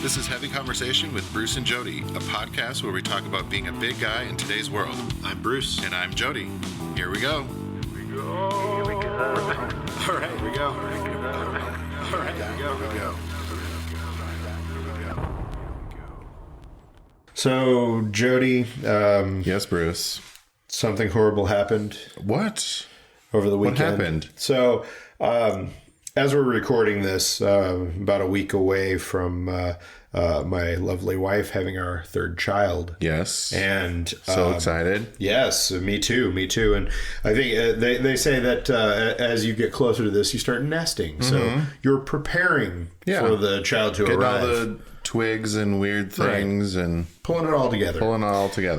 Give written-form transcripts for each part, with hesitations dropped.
This is Heavy Conversation with Bruce and Jody, a podcast where we talk about being a big guy in today's world. I'm Bruce. And I'm Jody. Here we go. Here we go. All right, here we go. All right, here we go. So, Jody, Yes, Bruce. something horrible happened What? over the weekend. What happened? So, as we're recording this, about a week away from my lovely wife having our third child. Yes. And So excited. yes, me too. And I think they say that as you get closer to this, you start nesting. So you're preparing for the child to Getting arrive. all the twigs and weird things and Pulling it all together.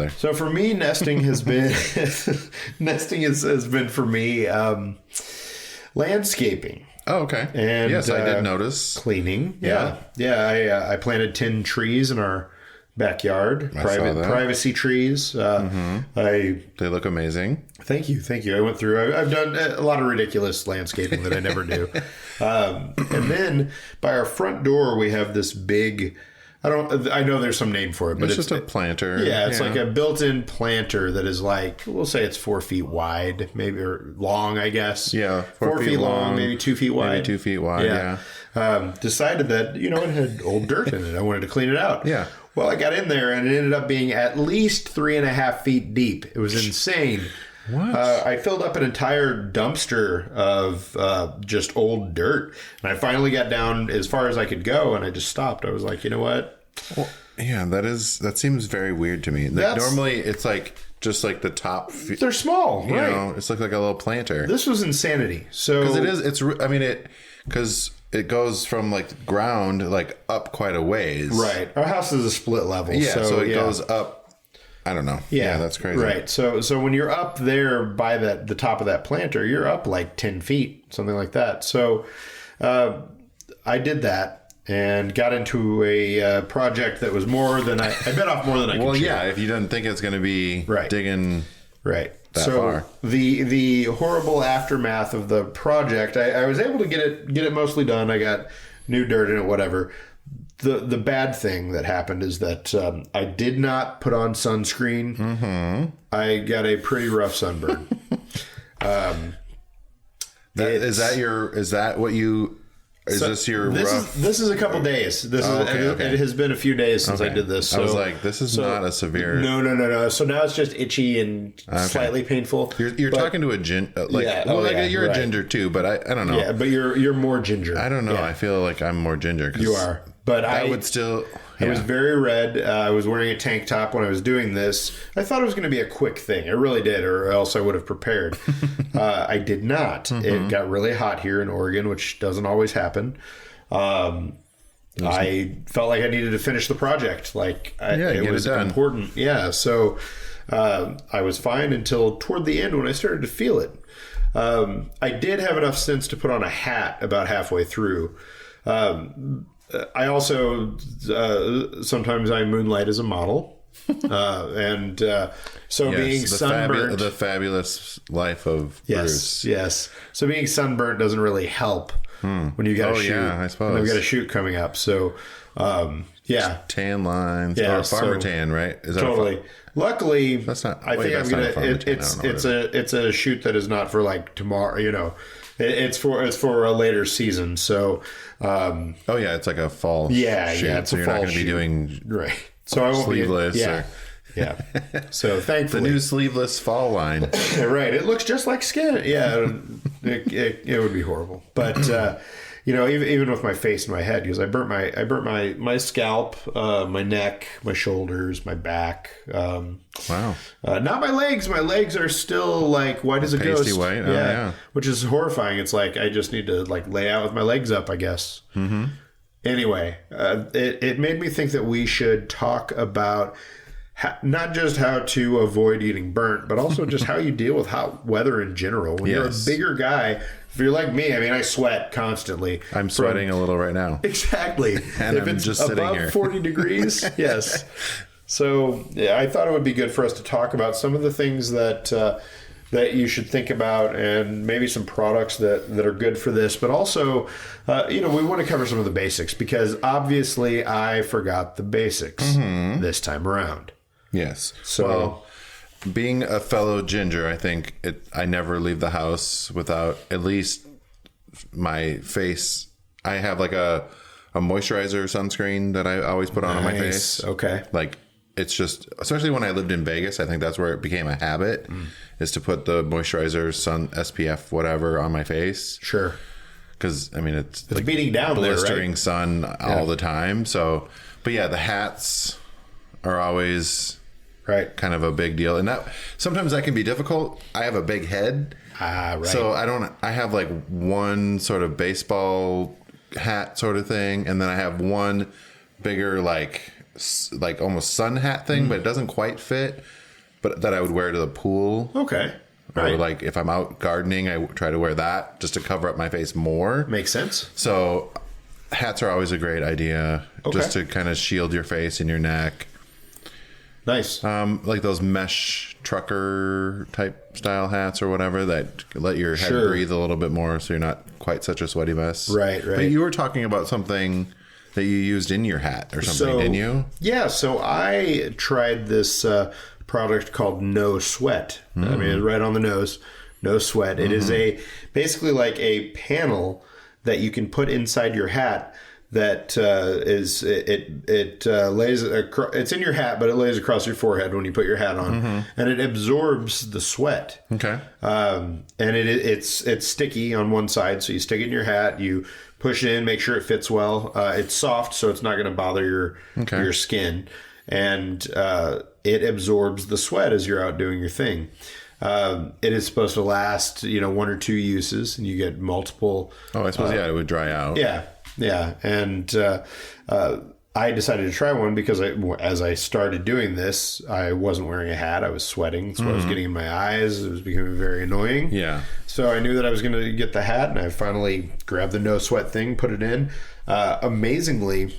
So So for me, nesting has been has been for me landscaping. Oh, okay. And yes, I did notice. Cleaning. Yeah. I planted 10 trees in our backyard. I saw that. Privacy trees. They look amazing. Thank you. I went through. I've done a lot of ridiculous landscaping that I never do. And then by our front door, we have this big. I know there's some name for it, but It's just a planter. Yeah, it's like a built-in planter that is like, we'll say it's 4 feet wide, maybe, or long, I guess. Yeah, 4 feet long, maybe 2 feet wide. Maybe 2 feet wide, yeah. Decided that, it had old dirt in it. I wanted to clean it out. Yeah. Well, I got in there and it ended up being at least 3.5 feet deep. It was insane. What? I filled up an entire dumpster of just old dirt. And I finally got down as far as I could go and I just stopped. I was like, you know what? Well, yeah, that seems very weird to me. Like, normally, it's like just like the top. They're small, You right? know, it's like a little planter. This was insanity. So Because it is. It's. I mean, because it goes from like ground like up quite a ways. right. Our house is a split level. Yeah. So it goes up. I don't know. Yeah, that's crazy. Right. So when you're up there by the top of that planter, you're up like 10 feet, something like that. So I did that. And got into a project that was more than I bit off more than I could chew. Yeah, if you didn't think it's going to be digging right that far. The horrible aftermath of the project, I was able to get it mostly done. I got new dirt in it, whatever. The bad thing that happened is that I did not put on sunscreen. Mm-hmm. I got a pretty rough sunburn. Is this your rough? This is a couple days. It has been a few days since I did this. So, I was like, this is not a severe. No. So now it's just itchy and slightly painful. You're talking to a ginger. You're a ginger too, but I don't know. Yeah, but you're more ginger. I don't know. Yeah. I feel like I'm more ginger. You are, but I would still. I was very red. I was wearing a tank top when I was doing this. I thought it was going to be a quick thing. I really did, or else I would have prepared. I did not. Mm-hmm. It got really hot here in Oregon, which doesn't always happen. I felt like I needed to finish the project. It was important. Yeah. So I was fine until toward the end when I started to feel it. I did have enough sense to put on a hat about halfway through. I also sometimes I moonlight as a model, being sunburned, the fabulous life of Bruce. Yes. So being sunburnt doesn't really help when you got a shoot. Yeah, I suppose. And I've got a shoot coming up, so tan lines or farmer tan, right? Is that totally? Luckily, that's not. I think I'm gonna. It's a shoot that is not for like tomorrow. It's for a later season. So, it's like a fall. Yeah, shoot, yeah. It's so a you're fall not going to be shoot. doing right. So I won't sleeveless. Yeah. So thankfully, the new sleeveless fall line. Right. It looks just like skin. Yeah. It would be horrible, but even with my face and my head, because I burnt my scalp, my neck, my shoulders, my back. Wow. Not my legs. My legs are still like white as a pasty ghost. White. Yeah. Which is horrifying. It's like I just need to lay out with my legs up, I guess. Mm-hmm. Anyway, it made me think that we should talk about not just how to avoid getting burnt, but also just how you deal with hot weather in general. When you're a bigger guy, if you're like me, I sweat constantly. I'm sweating a little right now. Exactly. And if I'm it's just sitting above here. 40 degrees, yes. So I thought it would be good for us to talk about some of the things that that you should think about, and maybe some products that are good for this. But also, we want to cover some of the basics, because obviously I forgot the basics this time around. Yes. So, well, being a fellow ginger, I think I never leave the house without at least my face. I have like a moisturizer sunscreen that I always put on my face. Okay. Like, it's just, especially when I lived in Vegas, I think that's where it became a habit, is to put the moisturizer, sun, SPF, whatever on my face. Sure. Because, I mean, it's like beating down blistering there, right? sun all the time. So, but yeah, the hats are always kind of a big deal. And sometimes that can be difficult. I have a big head. Right. So I have like one sort of baseball hat sort of thing. And then I have one bigger, like almost sun hat thing, but it doesn't quite fit, but that I would wear to the pool. Okay. Right. Or like if I'm out gardening, I try to wear that just to cover up my face more. Makes sense. So hats are always a great idea, just to kind of shield your face and your neck. Nice. Like those mesh trucker type style hats or whatever that let your head breathe a little bit more, so you're not quite such a sweaty mess. Right. But you were talking about something that you used in your hat or something, didn't you? Yeah, so I tried this product called No Sweat. I mean, it's right on the nose. No Sweat. It is basically like a panel that you can put inside your hat that lays it's in your hat, but it lays across your forehead when you put your hat on, and it absorbs the sweat. Okay. And it's sticky on one side, so you stick it in your hat, you push it in, make sure it fits well. It's soft, so it's not going to bother your skin, and it absorbs the sweat as you're out doing your thing. It is supposed to last, 1 or 2 uses, and you get multiple. Oh, I suppose it would dry out. Yeah, and I decided to try one because as I started doing this, I wasn't wearing a hat. I was sweating. So I was getting in my eyes. It was becoming very annoying. Yeah. So I knew that I was going to get the hat, and I finally grabbed the No Sweat thing, put it in. Amazingly,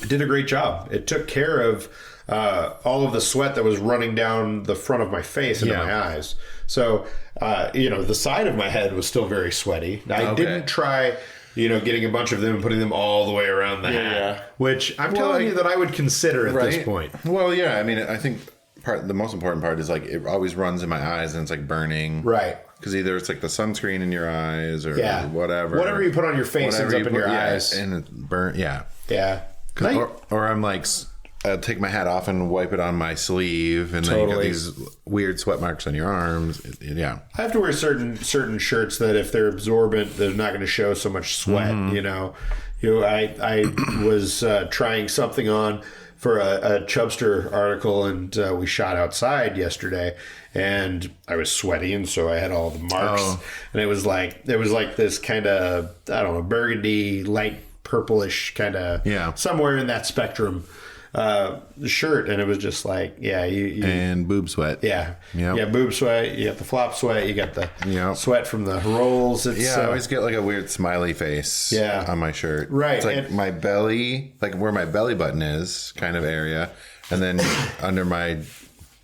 it did a great job. It took care of all of the sweat that was running down the front of my face into my eyes. So, the side of my head was still very sweaty. I didn't try... getting a bunch of them and putting them all the way around the hat, which I'm telling you that I would consider at this point. Well, yeah, I mean, I think the most important part is like it always runs in my eyes and it's like burning. Right. Because either it's like the sunscreen in your eyes or whatever. Whatever you put on your face ends up in your eyes. And it burn, yeah. Or I'm like... I'll take my hat off and wipe it on my sleeve, and then you got these weird sweat marks on your arms. Yeah, I have to wear certain shirts that if they're absorbent, they're not going to show so much sweat. I was trying something on for a Chubster article, and we shot outside yesterday, and I was sweaty, and so I had all the marks, and it was like this kind of, I don't know, burgundy, light purplish kind of somewhere in that spectrum. Shirt, and it was just like, and boob sweat. Boob sweat. You got the flop sweat. You got the sweat from the rolls. I always get like a weird smiley face. on my shirt. Right, it's like my belly, like where my belly button is, kind of area, and then under my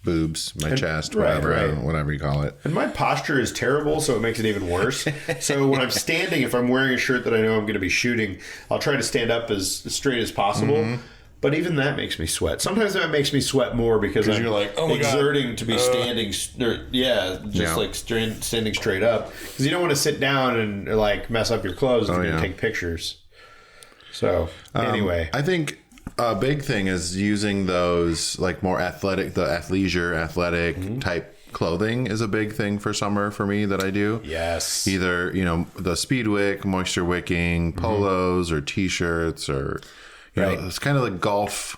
boobs, my chest, whatever, whatever you call it. And my posture is terrible, so it makes it even worse. So when I'm standing, if I'm wearing a shirt that I know I'm going to be shooting, I'll try to stand up as straight as possible. But even that makes me sweat. Sometimes that makes me sweat more because I'm you're like, exerting to be standing, like standing straight up. Because you don't want to sit down and like mess up your clothes and take pictures. So anyway, I think a big thing is using those like more athletic, the athletic type clothing is a big thing for summer for me that I do. Yes. Either the speed wick, moisture wicking, polos or t-shirts or. It's kind of the golf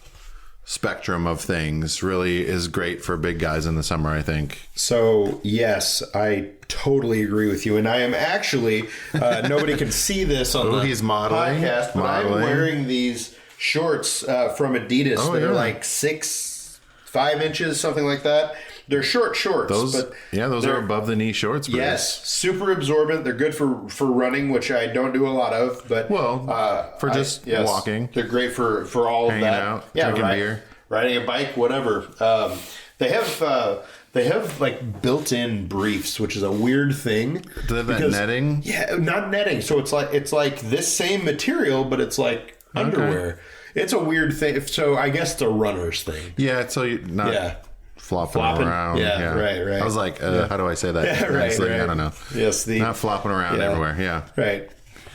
spectrum of things really is great for big guys in the summer, I think. So, yes, I totally agree with you. And I am actually, nobody can see this on the he's modeling, podcast, but I'm wearing these shorts from Adidas that are like 5 inches, something like that. They're short shorts. Those are above the knee shorts. Bruce. Yes, super absorbent. They're good for running, which I don't do a lot of. But for just walking, they're great for all hanging of that. Out, drinking beer, riding a bike, whatever. They have They have like built-in briefs, which is a weird thing. Do they have that netting? Yeah, not netting. So it's like this same material, but it's like underwear. It's a weird thing. So I guess it's a runner's thing. Yeah, so you're not flopping around. Yeah, right. I was like, how do I say that? Yeah, right. I don't know. Yes, not flopping around everywhere. Yeah, right.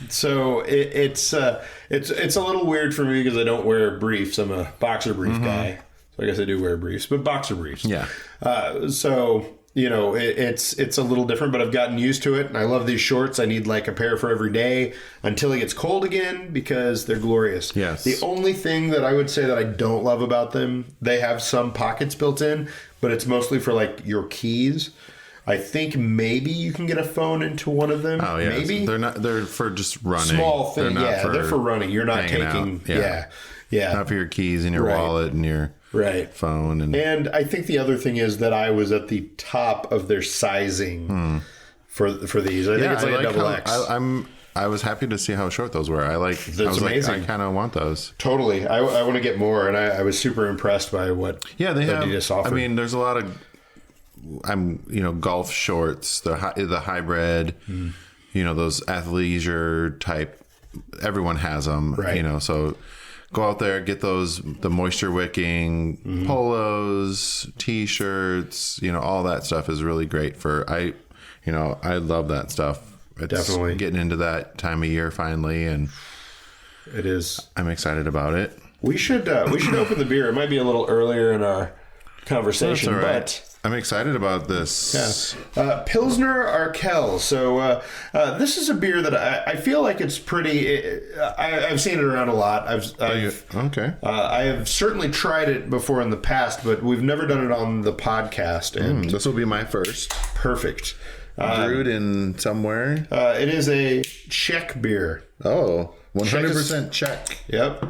So it's a little weird for me because I don't wear briefs. I'm a boxer brief guy. So I guess I do wear briefs, but boxer briefs. Yeah. So it's a little different, but I've gotten used to it, and I love these shorts. I need like a pair for every day until it gets cold again because they're glorious. Yes. The only thing that I would say that I don't love about them, they have some pockets built in, but it's mostly for like your keys. I think maybe you can get a phone into one of them. Oh yeah, maybe they're for just running. Small thing, they're for running. You're not taking, yeah, not for your keys and your wallet and your phone. And I think the other thing is that I was at the top of their sizing for these. I think it's like a double X. I was happy to see how short those were. That's amazing. I kind of want those. Totally, I want to get more, and I was super impressed by what Adidas offered. I mean, there's a lot of golf shorts, the hybrid, those athleisure type. Everyone has them, right? So go out there, get the moisture wicking polos, t-shirts. All that stuff is really great I love that stuff. It's definitely getting into that time of year finally, and it is. I'm excited about it. We should open the beer. It might be a little earlier in our conversation, but I'm excited about this. Yeah. Pilsner Urquell. So this is a beer that I feel like it's pretty. I've seen it around a lot. I have certainly tried it before in the past, but we've never done it on the podcast. And this will be my first. Perfect. Brewed in somewhere. It is a Czech beer. Oh, 100% Czech. Yep.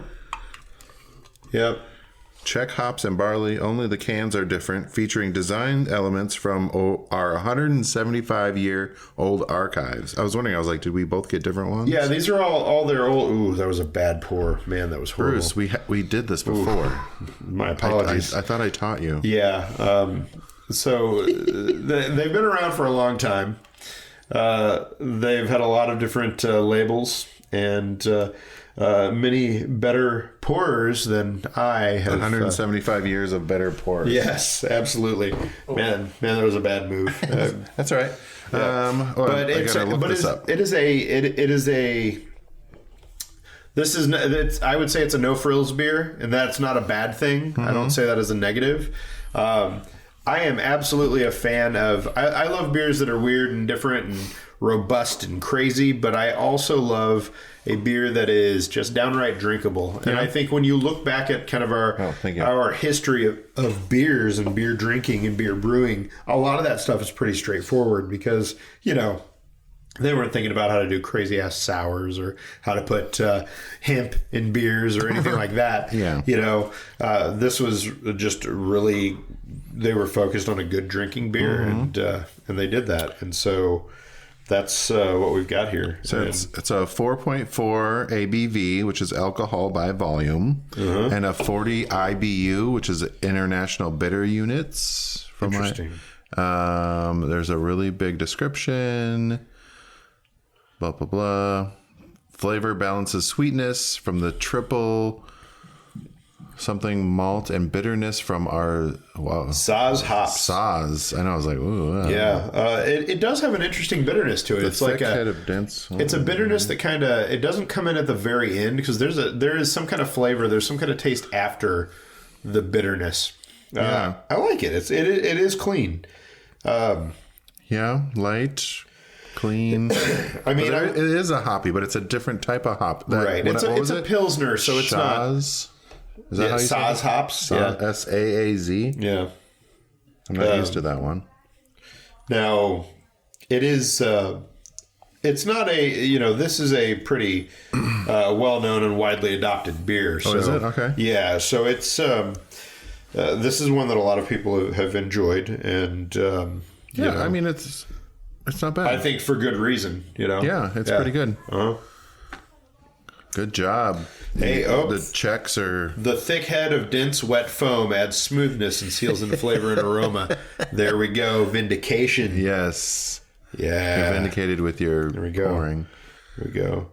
Czech hops and barley, only the cans are different, featuring design elements from our 175-year-old archives. I was wondering, did we both get different ones? Yeah, these are all their old... Ooh, that was a bad pour. Man, that was horrible. Bruce, we did this before. Ooh, my apologies. I thought I taught you. Yeah. So they've been around for a long time. They've had a lot of different labels and... many better pourers than I have. 175 years of better pourers. Yes, absolutely. Man, that was a bad move. That's all right. Yeah. But I would say it's a no frills beer, and that's not a bad thing. I don't say that as a negative. I am absolutely a fan of. I love beers that are weird and different and robust and crazy, but I also love a beer that is just downright drinkable. And I think when you look back at kind of our history of beers and beer drinking and beer brewing, a lot of that stuff is pretty straightforward because, they weren't thinking about how to do crazy ass sours or how to put hemp in beers or anything like that. Yeah. This was just really, they were focused on a good drinking beer and they did that. And so that's what we've got here. So it's a 4.4 ABV, which is alcohol by volume, and a 40 IBU, which is international bitter units. Interesting. There's a really big description. Blah, blah, blah. Flavor balances sweetness from the triple something malt and bitterness from our Saaz hops. Saaz. I know. I was like, ooh. Yeah. It does have an interesting bitterness to it. It's like head of dense. It's a bitterness that kind of, it doesn't come in at the very end because there is some kind of flavor. There's some kind of taste after the bitterness. I like it. It is clean. Light. Clean. I mean, it is a hoppy, but it's a different type of hop. Right. It's a Pilsner, so it's not. Is that how you say it? Saaz hops. SAAZ. Yeah. I'm not used to that one. Now, it is. It's not a. This is a pretty well-known and widely adopted beer. So, is it? Okay. Yeah. So it's. This is one that a lot of people have enjoyed, and I mean it's not bad. I think for good reason, Yeah, it's pretty good. Good job. Hey, the checks are... The thick head of dense wet foam adds smoothness and seals in flavor and aroma. There we go. Vindication. Yes. Yeah. You're vindicated with your pouring. There we go.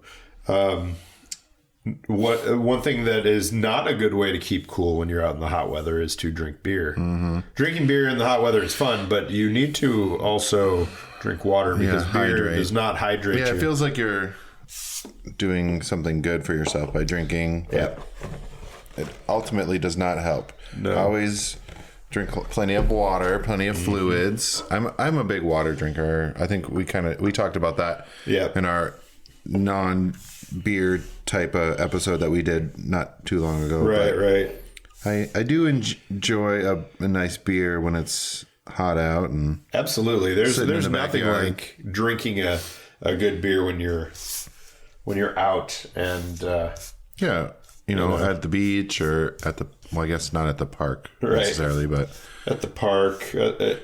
One thing that is not a good way to keep cool when you're out in the hot weather is to drink beer. Mm-hmm. Drinking beer in the hot weather is fun, but you need to also drink water because beer does not hydrate you. Yeah, it feels like you're doing something good for yourself by drinking. Yep. It ultimately does not help. No. Always drink plenty of water, plenty of fluids. I'm a big water drinker. I think we talked about that in our non-beer type of episode that we did not too long ago. Right. I do enjoy a nice beer when it's hot out, and absolutely. There's nothing like drinking a good beer when you're out and at the beach or at the I guess not at the park necessarily, but at the park,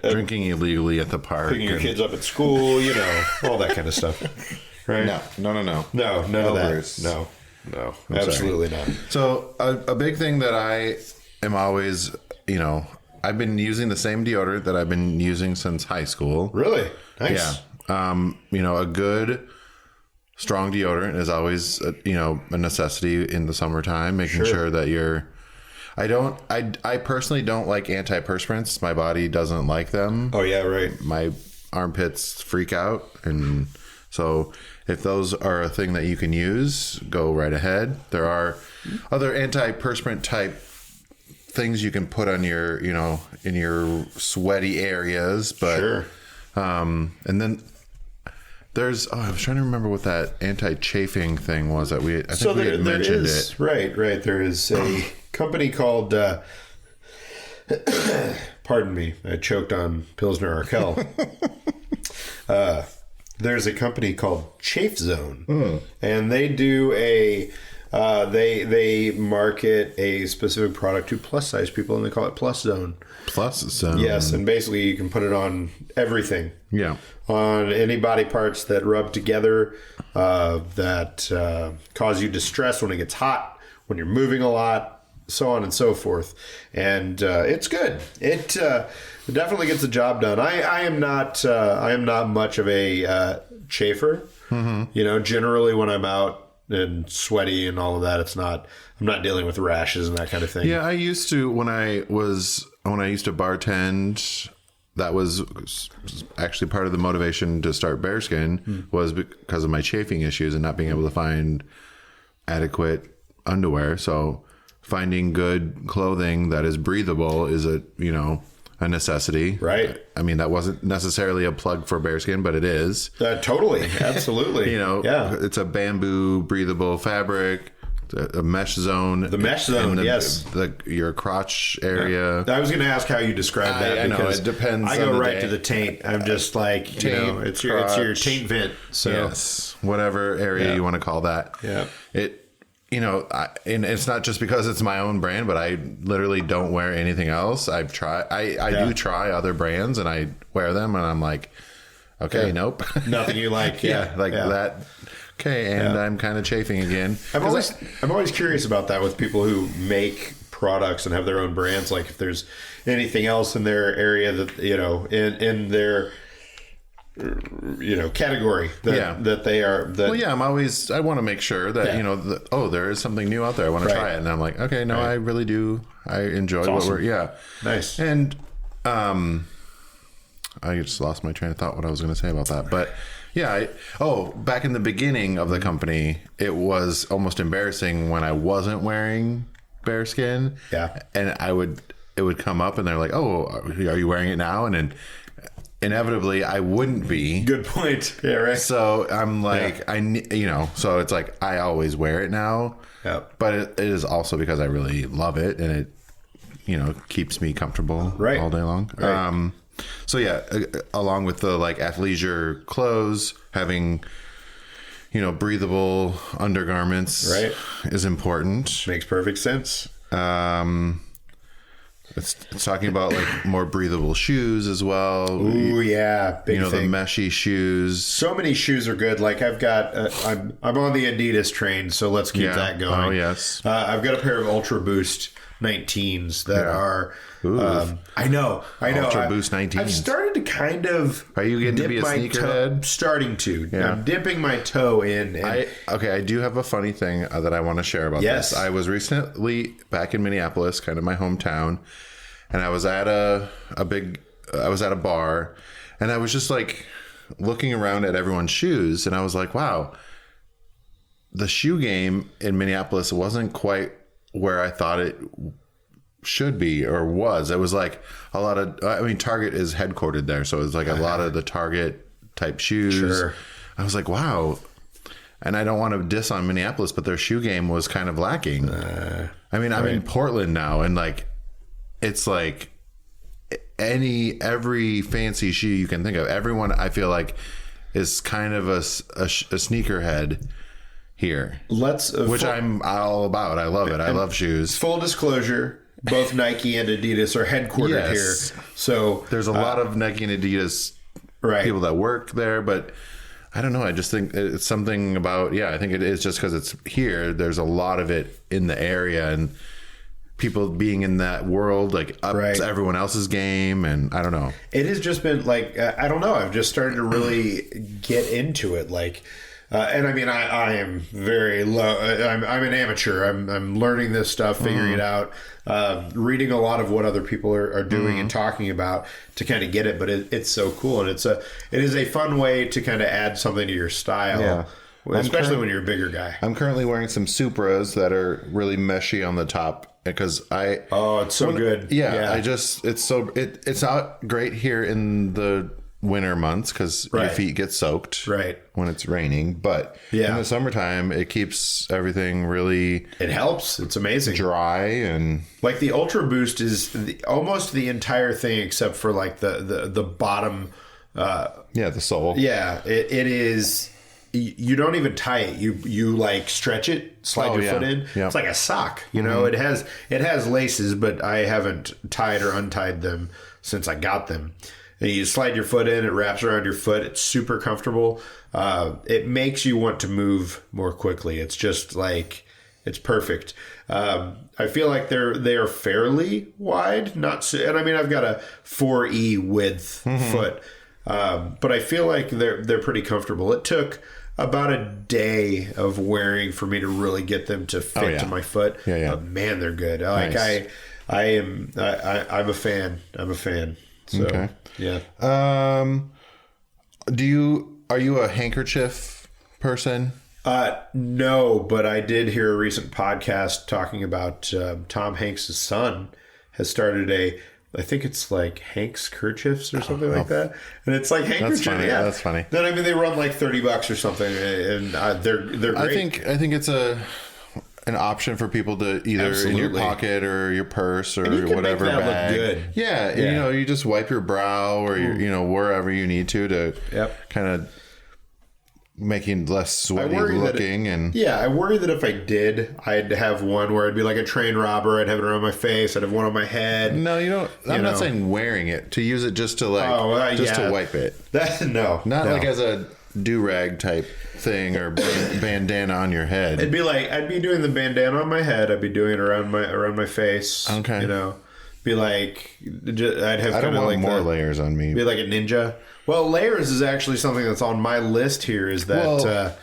drinking illegally at the park, picking your kids up at school, all that kind of stuff. Right? No, none of that. Bruce. No, absolutely not. So a big thing that I am always, I've been using the same deodorant that I've been using since high school. Really? Nice. Yeah. A good strong deodorant is always a necessity in the summertime, making sure that I personally don't like antiperspirants. My body doesn't like them. Oh yeah, right. My armpits freak out, and so if those are a thing that you can use, go right ahead. There are other antiperspirant type things you can put on your, in your sweaty areas, but sure. And then there's I was trying to remember what that anti-chafing thing was that we had mentioned it. Right. There is a company called pardon me, I choked on Pilsner Urquell. There's a company called Chafe Zone, and they do they market a specific product to plus size people, and they call it Plus Zone. Plus Zone. Yes, and basically you can put it on everything. Yeah. On any body parts that rub together, that cause you distress when it gets hot, when you're moving a lot, so on and so forth. And it's good. It definitely gets the job done. I am not much of a chafer. Mm-hmm. Generally when I'm out and sweaty and all of that, I'm not dealing with rashes and that kind of thing. Yeah, I used to when I used to bartend. That was actually part of the motivation to start Bearskin was because of my chafing issues and not being able to find adequate underwear. So finding good clothing that is breathable is a necessity. Right. I mean, that wasn't necessarily a plug for Bearskin, but it is. Totally. Absolutely. It's a bamboo breathable fabric. A mesh zone. The mesh zone, yes. Your crotch area. I was going to ask how you describe that. I know, it depends. I go right to the taint. I'm just like, it's your taint vent. So yes, whatever area you want to call that. Yeah. And it's not just because it's my own brand, but I literally don't wear anything else. I've tried. I do try other brands, and I wear them, and I'm like, okay, nope, nothing you like. That. Okay, and I'm kind of chafing again. I'm always curious about that with people who make products and have their own brands. Like if there's anything else in their area that in their category that they are. I want to make sure that there is something new out there. I want to try it, and I'm like, okay, no, I really do. I enjoy what we're nice. And I just lost my train of thought. What I was going to say about that, but. Yeah. Back in the beginning of the company, it was almost embarrassing when I wasn't wearing Bearskin. Yeah. And it would come up and they're like, "Oh, are you wearing it now?" And then inevitably I wouldn't be. Good point. Yeah. Right. So I'm like, so it's like I always wear it now. Yeah. But it is also because I really love it and it, keeps me comfortable all day long. Right. So along with the athleisure clothes, having breathable undergarments is important. Makes perfect sense. It's talking about like more breathable shoes as well. Ooh, yeah, big thing. The meshy shoes. So many shoes are good. Like I've got, I'm on the Adidas train, so let's keep that going. Oh yes. I've got a pair of Ultra Boost 19s that are. I know. Ultra Boost 19s. I've started to kind of. Are you getting to be a sneakerhead? Starting to. Yeah. I'm dipping my toe in. And I do have a funny thing that I want to share about this. I was recently back in Minneapolis, kind of my hometown, and I was at a bar, and I was just like looking around at everyone's shoes, and I was like, wow, the shoe game in Minneapolis wasn't quite where I thought it should be or was. It was like a lot of, I mean, Target is headquartered there, so it was like a lot of the Target type shoes. Sure. I was like, wow. And I don't want to diss on Minneapolis, but their shoe game was kind of lacking. I mean, I'm in Portland now, and like, it's like every fancy shoe you can think of. Everyone, I feel like, is kind of a sneakerhead here, which I'm all about. I love it. I love shoes. Full disclosure, both Nike and Adidas are headquartered here, so there's a lot of Nike and Adidas people that work there. But I don't know. I just think it's something about I think it is just because it's here. There's a lot of it in the area, and people being in that world like ups everyone else's game, and I don't know. It has just been like I don't know. I've just started to really get into it, like. And I mean, I am very low. I'm an amateur. I'm learning this stuff, figuring it out, reading a lot of what other people are doing and talking about to kind of get it. But it's so cool, and it is a fun way to kind of add something to your style, especially when you're a bigger guy. I'm currently wearing some Supras that are really meshy on the top because it's so good. Yeah, it's out great here in the winter months because your feet get soaked when it's raining, but in the summertime it keeps everything really, it helps. It's amazing, dry. And like the Ultra Boost is almost the entire thing except for like the bottom the sole. It is. You don't even tie it. You like stretch it, slide your foot in. It's like a sock, you know. It has laces, but I haven't tied or untied them since I got them. And you slide your foot in, it wraps around your foot. It's super comfortable. It makes you want to move more quickly. It's just like, it's perfect. I feel like they are fairly wide, and I mean, I've got a 4E width foot, but I feel like they're pretty comfortable. It took about a day of wearing for me to really get them to fit to my foot. But man, they're good. Like nice. I'm a fan. I'm a fan. So, yeah. Are you a handkerchief person? No, but I did hear a recent podcast talking about Tom Hanks' son has started I think it's like Hank's kerchiefs or something like that. And it's like handkerchief. That's funny. Yeah. That's funny. Then I mean they run like $30 or something, and they're great. I think it's an option for people to either in your pocket or your purse or whatever make that bag. Look good. Yeah, you know, you just wipe your brow or wherever you need to kind of making less sweaty looking. I worry that if I did, I'd have one where I'd be like a train robber. I'd have it around my face. I'd have one on my head. No, you don't. I'm not saying wearing it, to use it just to like to wipe it. Not like as a do-rag type thing or bandana on your head. It'd be like I'd be doing the bandana on my head. I'd be doing it around my face. Okay, you know, be like I'd have. I don't want like more layers on me. Be like a ninja. Well, layers is actually something that's on my list here. Is that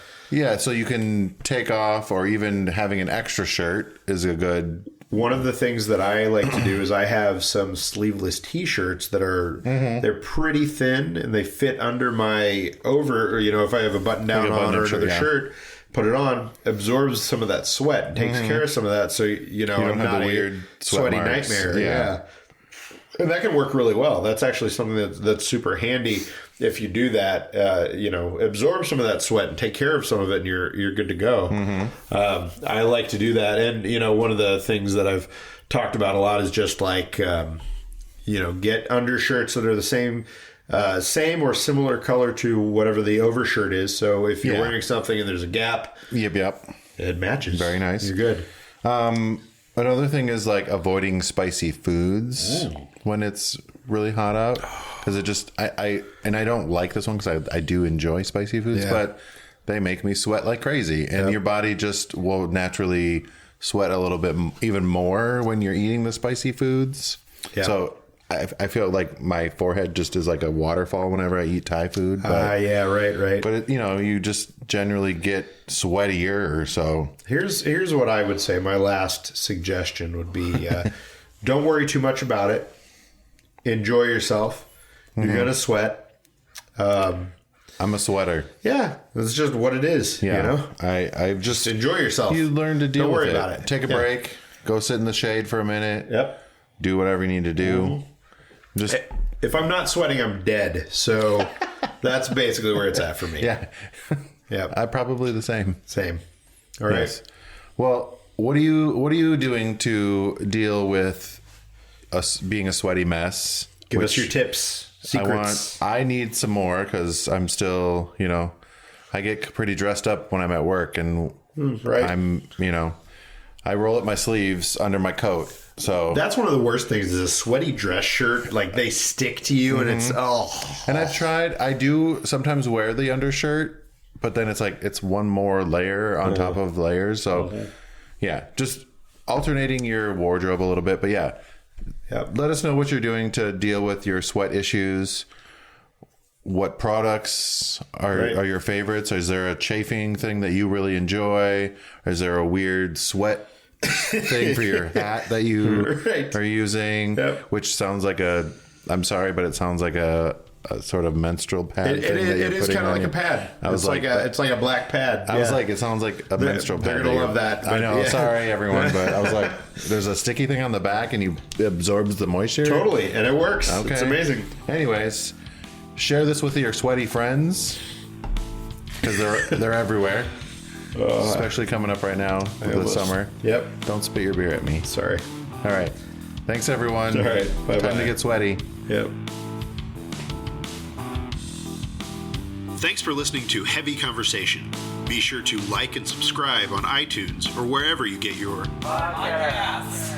so you can take off, or even having an extra shirt is a good. One of the things that I like to do is I have some sleeveless T-shirts that are they're pretty thin and they fit under my if I have a button down on or another shirt, put it on, absorbs some of that sweat and takes care of some of that. So I'm not a weird sweaty nightmare. Yeah. And that can work really well. That's actually something that's super handy if you do that. Absorb some of that sweat and take care of some of it, and you're good to go. I like to do that, and one of the things that I've talked about a lot is just like get undershirts that are the same or similar color to whatever the overshirt is. So if you're wearing something and there's a gap, yep, it matches. Very nice. You're good. Another thing is like avoiding spicy foods when it's really hot out, because it just I don't like this one because I do enjoy spicy foods, but they make me sweat like crazy, and your body just will naturally sweat a little bit even more when you're eating the spicy foods. So I feel like my forehead just is like a waterfall whenever I eat Thai food. But, right. But it, you just generally get sweatier. So here's what I would say. My last suggestion would be: don't worry too much about it. Enjoy yourself. You're gonna sweat. I'm a sweater. Yeah, it's just what it is. Yeah, I just enjoy yourself. You learn to deal Don't worry with it. about it. Take a break. Go sit in the shade for a minute. Yep. Do whatever you need to do. Just if I'm not sweating, I'm dead. So that's basically where it's at for me. Yeah. I'm probably the same. Same. All right. Yes. Well, what are you doing to deal with us being a sweaty mess? Give us your tips. Secrets. I need some more because I'm still, I get pretty dressed up when I'm at work, and I'm, I roll up my sleeves under my coat. So that's one of the worst things is a sweaty dress shirt. Like they stick to you and it's, And I do sometimes wear the undershirt, but then it's one more layer on top of layers. So just alternating your wardrobe a little bit, but let us know what you're doing to deal with your sweat issues. What products are your favorites? Is there a chafing thing that you really enjoy? Is there a weird sweat thing for your hat that you are using? Which sounds like I'm sorry, but it sounds like a sort of menstrual pad. It is kind of like a pad. It's like a black pad. I was like, it sounds like a menstrual pad. They're gonna love that. I know. Sorry, everyone, but I was like, there's a sticky thing on the back, and it absorbs the moisture. Totally, and it works. Okay. It's amazing. Anyways, share this with your sweaty friends because they're everywhere. Especially coming up right now with the summer. Yep. Don't spit your beer at me. Sorry. All right. Thanks, everyone. All right. Bye-bye. Time to get sweaty. Yep. Thanks for listening to Heavy Conversation. Be sure to like and subscribe on iTunes or wherever you get your podcasts.